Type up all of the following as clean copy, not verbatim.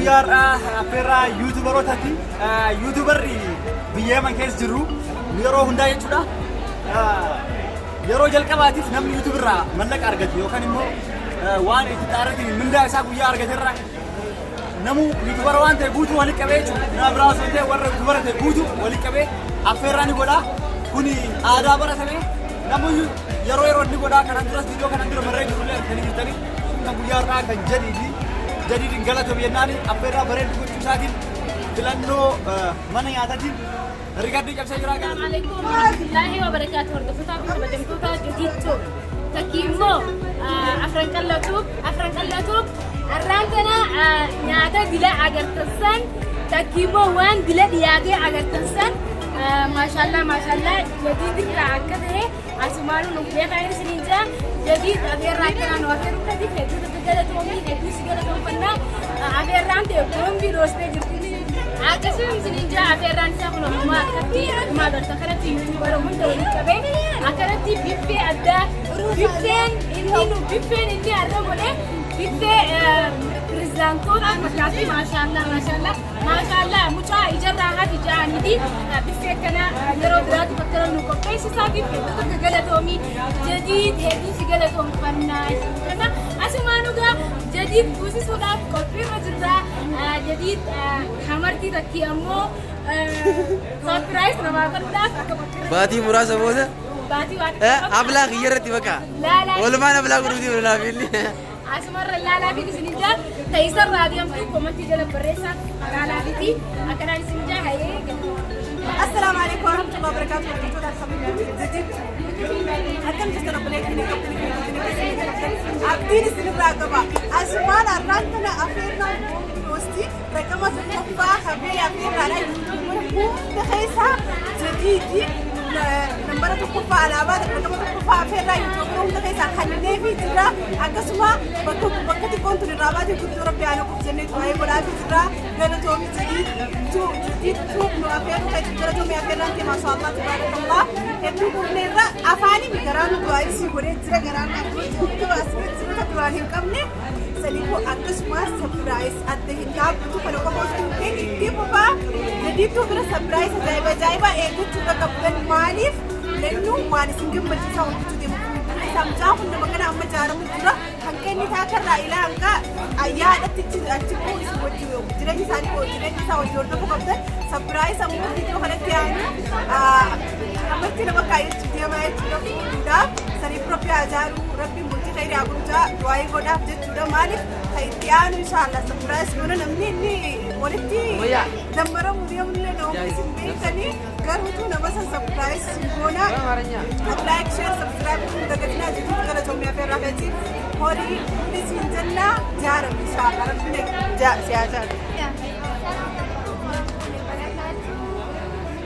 guyyaar afeerraa yuutuubarootati yuutuubarri biyya man keessa jiru yeroo hundaa jechuudha yeroo jalqabaatiif namni yuutuubarraa mallaqa argate yookaan immoo waan itti xaaratiin mindaa isaa guyyaa argateerra namu yuutuubara waan ta'e guutuu walitti qabee na biraa osoo ta'e warra yuutuubara ta'e guutuu walitti qabee afeerraa ni godha kuni aadaa baratame namu yeroo inni godha kanan duras viidiyoo kanan dura marree jirullee kan jirtanii kan guyyaarraa kan jadiidin galatoom yennaani afeerraa bareedu gochuu isaatiin filannoo mana nyaataatiin rigaddii cabsee jira. Assalamu alaikum warahmatullahi wabarakatuh. Hordoftoota fi kabajamtoota jadiitu takkiimmoo afran qallatuuf arraan kana nyaata dila agartansan takkiimmoo waan dila dhiyaatee agartansan maashaallah jadiidirraa akka ta'e asumaanuu nuuf beekaa isiniin jira. Jadiid afeerraa akkanaan nu afeeruu kati hedduutu galatoomii hedduu si galatoomfannaa afeerraan ta'e boombii roostee jirti. Akkasuma isiniin jira afeerraan isaa kun ammaa akkatti akkuma agarta kanatti yuutuubara hunda walitti qabee akkanatti biffee addaa biffeen inni adda godhe biffee pirezidaantoota fakkaatti maashaallah mucaa ijarraa haati ja'aniti biffee akkana yeroo biraatti bakka nu qopheessisaatiif hedduutu galatoomii jadiid hedduu si galatoomfannaa kana asumaanugaa jadiid buusisuudhaaf qophiirra jirra jadiid hamartii takkii ammoo surprise namaa godhuudhaaf akka qophiirra baatii muraasa booda baatii waan ablaa kiyyarratti bakka walumaan ablaa godhuutii olaafilli asumarra laalaafi isinijaa ta'isan raadiyamtuu komantii jala barreessaa laalaafi akkanaan isinijaa hayee Assalamu alaikum warahmatullahi wabarakatuh. Akan kita nak boleh kini abdi di sini beragama. Asman arran kana afirna rosti rakama tufa khabe afirna la YouTube khaisa jadidi نمبر تكفى على بعض نمبر تكفى في الرأي تقولون ده كيس خليني في ترى أكسما بكت كنت للرابط كنت ربي أنا كنت جنيت وهاي ولا في ترى قالوا تومي جديد نو أفير كي ترى تومي أفير أنت ما شاء الله تبارك الله هبتو كنا أفاني بكران دواي سيبوري ترى كران تو أسمع ترى تبارك كمني سليكو أكسما سبرايز أديه كاب تو كانوا كموسين كي بابا جديد تو كنا سبرايز جايبا إيه تو كابتن maaliif lennuu waan isin gammachiisaa hojjechuu deemu samjaa hunda magana amma jaaramu jira hanqa inni taakarraa ilaa hanqa ayyaadhatti achi bu'u isin wajjin jireenya isaa wajjin hordofuu qabdan sabiraayis ammoo viidiyoo kanatti yaa'anii ammatti nama kaayyachuu deemaa jechuudha fuudhaaf saniif rabbi ajaa'uu rabbi mul'ii ta'ee guddaa waa'ee godhaaf jechuudha maaliif kan itti aanu inshaallah sabiraayis goona namni inni walitti dammaramu deemullee nama isin beekanii garuutu nama san sabiraayis goona like share subscribe kun dagatinaa jiruuf gara Itoophiyaa fi Rafeeti horii hundi siin jennaa jaaram inshaallah rabbi siyaasaa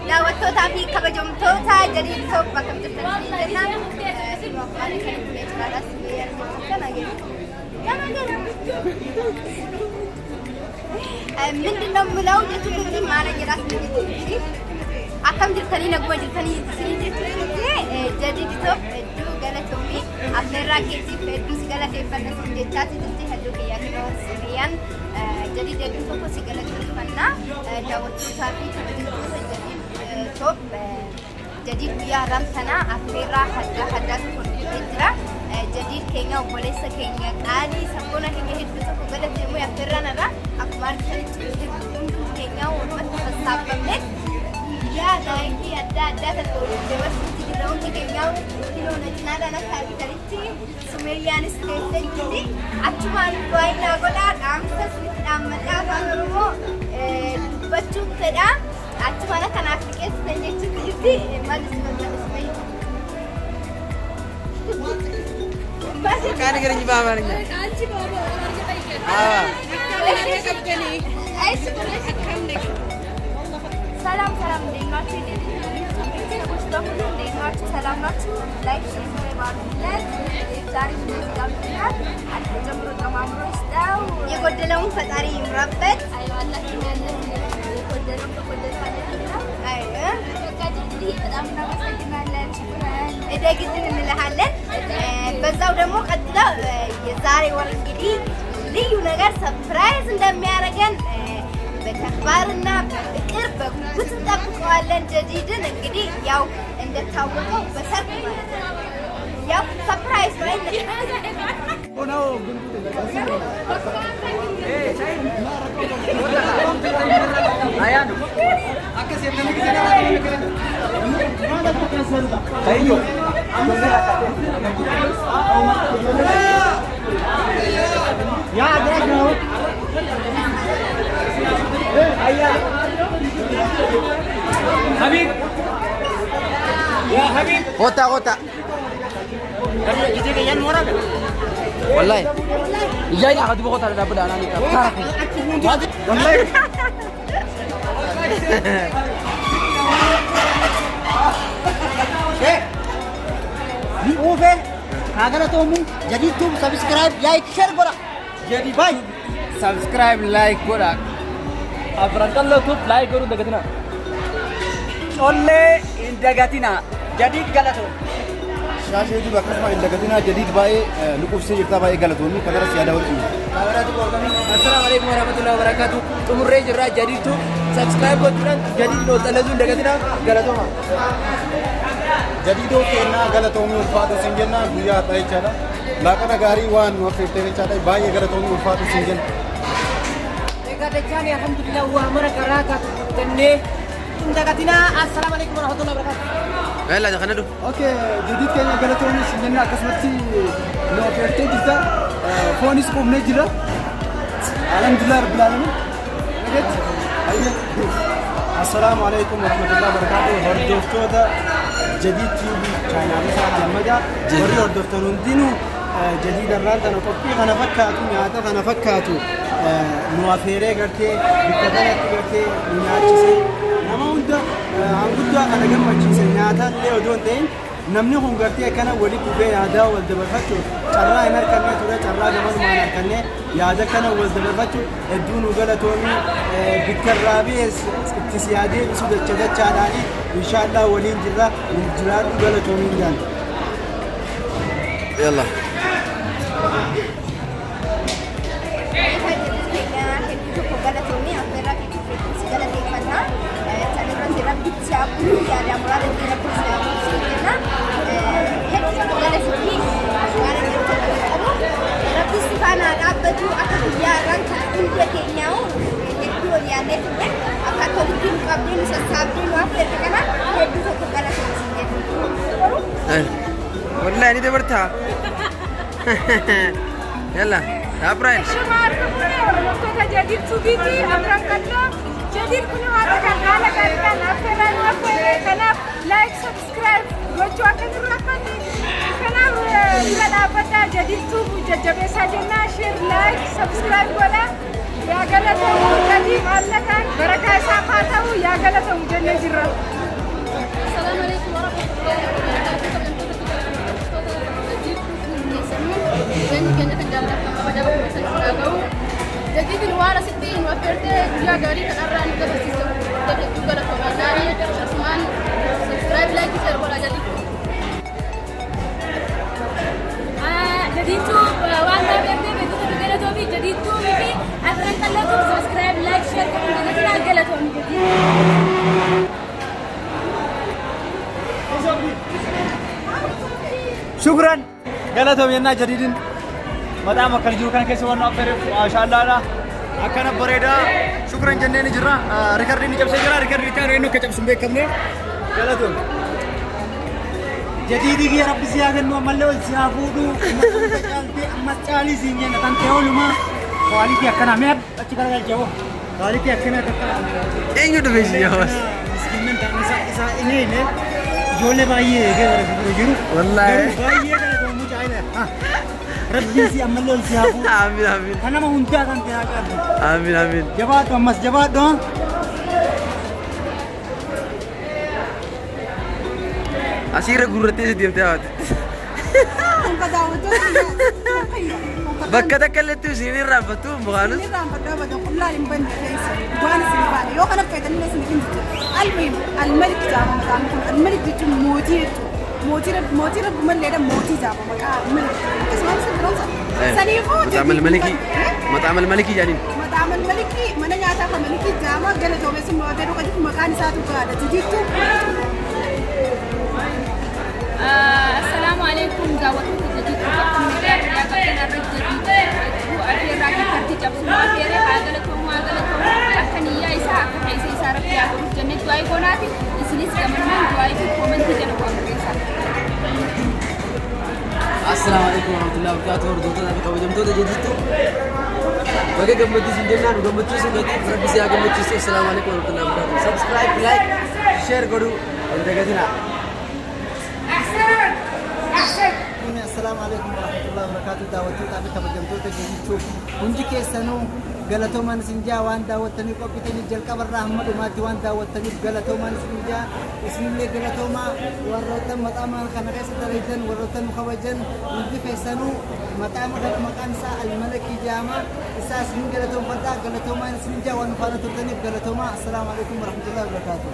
daawwattootaa fi kabajamtoota jadiid top bakka jirtan jennaan waan kan kulee jiraadhaas kana ምንድነው የምለው የቱሉም ማረግ ራስ እንግዲህ አከም jirtanii naguma jirtanii jadiid top hedduu galatoomii afeerraa keetiif hedduu si galateeffanna sin jechaati jirti hedduu kiyyaan jadiid hedduu tokko si galateeffannaa daawwattootaa fi kabajamtoota jadiid top jadiid guyyaa ramsanaa afeerraa haddaa tokko jira jadiid keenya obboleessa keenya qaalii sabboona keenya hedduu tokko galateemuu afeerraan irraa akkuma argitanitti hedduu keenya uummata sassaabamne yaa daa'imni adda tokko dabarsuutti jira hundi keenya kiloona cinaadhaan akka argitanitti sumeeyyaanis keessee jirti achumaan waayinaa godhaa dhaamsa sunitti dhaammadhaa afaan oromoo dubbachuun fedha achumaan akkanaaf dhiqeessitan jechuutti jirti maalis kan negerinya babarnya ሰላም እንደናችሁ ሰላም ናችሁ ላይክ ሼር ማድረግ ዛሬ ስለጋብዘናል አትጀምሩ ተማምሮ ይስጣው የጎደለውን ፈጣሪ ይምራበት አይዋላችሁ ያለ የጎደለውን ተቆደሳለና አይ በጣም እናመሰግናለን እደግልን እንልሃለን በዛው ደግሞ ቀጥላ የዛሬ ወር እንግዲህ ልዩ ነገር ሰርፕራይዝ እንደሚያደርገን أخبارنا قرب كنت نطبقوا على جديدا انقدي ياو عند التوقع بسرق ياو سبرايز وين حبيب يا حبيب غوتا جيجي كيان مورا والله جاي اخذ بغوتا لا بد انا والله اوفه هاغلا تومو جديد توم سبسكرايب لايك شير غورا جدي باي سبسكرايب لايك غورا افرنقلو توب لايك غورو دغتنا اوله اندغاتينا جديد غلطو شاشي دي بكسما اندغاتينا جديد باي لقوف سي جتا باي غلطوني كدرس يا داول السلام عليكم ورحمه الله وبركاته تمري جرا جديد تو سبسكرايب غورا جديد لو تلزو اندغاتينا غلطو جديدو كنا غلطوني الفاتو سنجنا بيا تاي چالا لاكنا غاري وان وفيتري چالا باي غلطوني الفاتو سنجن دجاني الحمد لله وامر كراكا تني اندغاتينا السلام عليكم ورحمه الله وبركاته يلا دخلنا له اوكي جديد كنا غلطوني سنجنا قسمتي لو فيرتي ديتا فونيس كوم نجرا الحمد لله رب العالمين السلام عليكم ورحمه الله وبركاته هردوفتودا جديد تيوب channel ساعه المجا وري هردوفتون دينو جديد الرانت انا كوبي انا فكاتو نياتا انا فكاتو موافيره غرتي بكتلت غرتي نياچسي نماوندا انغدا انا گمچسي نياتا ليو دونتين نمني هون غرتي كنا ولي كوبي يادا ولدبفتو چرا انر كنه تورا چرا جمن مانا كنه يادا كنا ولدبفتو ادونو غلطومي بكرابيس اكتسيادي سود چدچاداني ان شاء الله ولين جرا من جراد غلطومي جان يلا والله يعني دبرتها يلا يا براين شمار كفنا جديد سوديتي أمران كلا جديد كنا هذا كلا كلا نافذ كنا لايك سبسكرايب وجوا كنا ركني كنا لنا بدا جديد سوب ججبه سجنا شير لايك سبسكرايب ولا يا غلطة جديد الله كان بركة سافاته يا غلطة مجنة جرا السلام عليكم ورحمة الله وبركاته جديد الوارث الدين وفرته يا غاري كران كبسيس جديد كلا كماناري عثمان سبسكرايب لايك شير ولا جديد جديد تو وانا بيرده بيتو بغلطو بي جديد تو بي افرن كلتو سبسكرايب لايك شير كنا غلطو جديد شكرا غلطهم ينا جديدين مدام كلجو كان كيس وانا افرف ما شاء الله لا اكنا بريدا شكرا جنين جرا ريكاردي ني جبسه جرا ريكاردي تانو انو كجب سمبه كمنه غلطهم جديدي يا رب زياده نو ملو زيافودو متالتي متالي زينين تنتهولما كواليتي اكنا ميب اتكلا جو كواليتي اكنا تكلا اينو دبيجي بس مسكين تانسا اسا اني جولة بايه كده رجيرو والله بايه كده تو مو جايله ها ربي سي عملوا سيابو امين امين انا ما هنتا كان تيا كده امين امين جواد مس جواد دون اسيره غورتي سديم تاوت بكا تكلتو سيني رابطو مغانوس الملك جامع الملك جموديته موتي رب من لينا موتي جابا مكان اسمه سبرونسا سنيفو مطعم الملكي مطعم الملكي يعني مطعم الملكي من نياتا كملكي جاما قالت له بس ما بيرو كده مكان ساتو قاعده تجيتو السلام عليكم دعوتكم تجيتو بكم يا قبلنا الرجل هو أخير راكي ترتي جبسوا أخير عادلتهم أخنية إسحاق حيث إسارة يا أبو جنة دعاء كوناتي إسليس كمان دعاء في كومنت جنوا أمريكا. السلام عليكم ورحمة الله وبركاته وردوتنا في قوجمتو تجديدتو بقى قمتي سندنا قمتي سندتي فرد سيا قمتي السلام عليكم ورحمة الله وبركاته سبسكرايب لايك شير قولوا انتقدنا السلام عليكم ورحمة الله وبركاته دعوتو تابي قوجمتو تجديدتو hundi keessanuu galatoomaan isin jaa waan daawwattaniif qophitanii jalqabarraa hamma dhumaatti waan daawwattaniif galatoomaan isin jaa isinillee galatoomaa warroota maxaamaan kana keessa dalagan warroota nu kabajan hundi keessanuu maqaan isaa almalakii jaama isaas ni galatoomfadhaa galatoomaan isin jaa waan faana turtaniif galatoomaa assalaamu alaikum warahmatullahi wabarakatuh